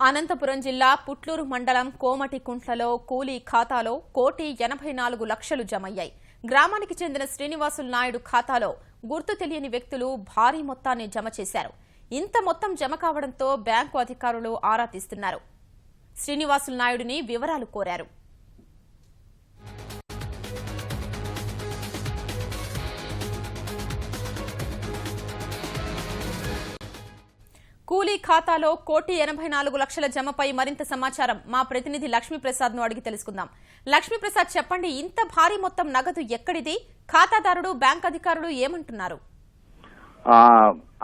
అనంతపురం జిల్లా పుట్లూరు మండలం కోమటికుంట్లలో కూలీ ఖాతాలో 1,84,00,000 జమయ్యాయి. గ్రామానికి చెందిన శ్రీనివాసులు నాయుడు ఖాతాలో గుర్తు తెలియని వ్యక్తులు భారీ మొత్తాన్ని జమ చేశారు. ఇంత మొత్తం జమ కావడంతో బ్యాంకు అధికారులు ఆరా తీస్తున్నారు. శ్రీనివాసులు నాయుడిని వివరాలు కోరారు. కూలీ ఖాతాలో 1,84,00,000 జమపై మరింత సమాచారం మా ప్రతినిధి లక్ష్మీప్రసాద్ ను అడిగి తెలుసుకుందాం. లక్ష్మీప్రసాద్, చెప్పండి, ఇంత భారీ మొత్తం నగదు ఎక్కడిది? ఖాతాదారుడు, బ్యాంక్ అధికారులు ఏమంటున్నారు?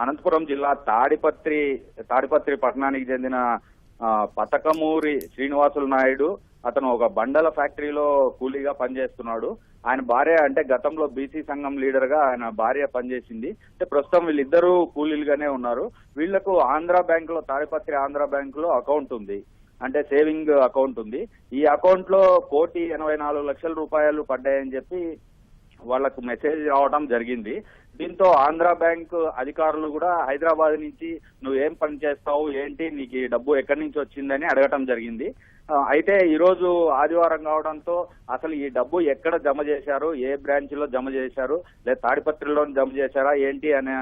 అనంతపురం జిల్లా తాడిపత్రి పట్టణానికి చెందిన పతకమూరి శ్రీనివాసులు నాయుడు అతను ఒక బండల ఫ్యాక్టరీలో కూలీగా పనిచేస్తున్నాడు. ఆయన భార్య అంటే గతంలో బీసీ సంఘం లీడర్ గా ఆయన భార్య పనిచేసింది. అంటే ప్రస్తుతం వీళ్ళిద్దరూ కూలీలుగానే ఉన్నారు. వీళ్లకు తాడిపత్రి ఆంధ్ర బ్యాంక్ లో అకౌంట్ ఉంది, అంటే సేవింగ్ అకౌంట్ ఉంది. ఈ అకౌంట్ లో 1,84,00,000 రూపాయలు పడ్డాయని చెప్పి వాళ్లకు మెసేజ్ రావడం జరిగింది. దీంతో ఆంధ్ర బ్యాంక్ అధికారులు కూడా హైదరాబాద్ నుంచి నువ్వేం పని చేస్తావు, ఏంటి, నీకు ఈ డబ్బు ఎక్కడి నుంచి వచ్చిందని అడగటం జరిగింది. అయితే ఈ రోజు ఆదివారం కావడంతో అసలు ఈ డబ్బు ఎక్కడ జమ చేశారు, ఏ బ్రాంచ్ లో జమ చేశారు, లేదా తాడిపత్రిలో జమ చేశారా ఏంటి అనే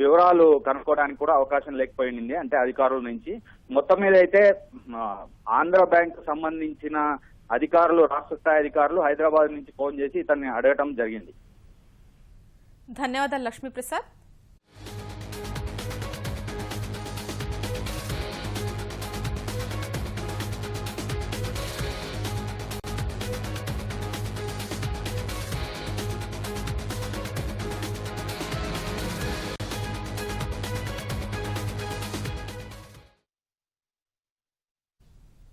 వివరాలు కనుక్కోవడానికి కూడా అవకాశం లేకపోయింది. అంటే అధికారుల నుంచి మొత్తం మీద అయితే ఆంధ్ర బ్యాంక్ సంబంధించిన అధికారులు, రాష్ట్ర స్థాయి అధికారులు హైదరాబాద్ నుంచి ఫోన్ చేసి ఇతన్ని అడగటం జరిగింది. ధన్యవాదాలు లక్ష్మీప్రసాద్.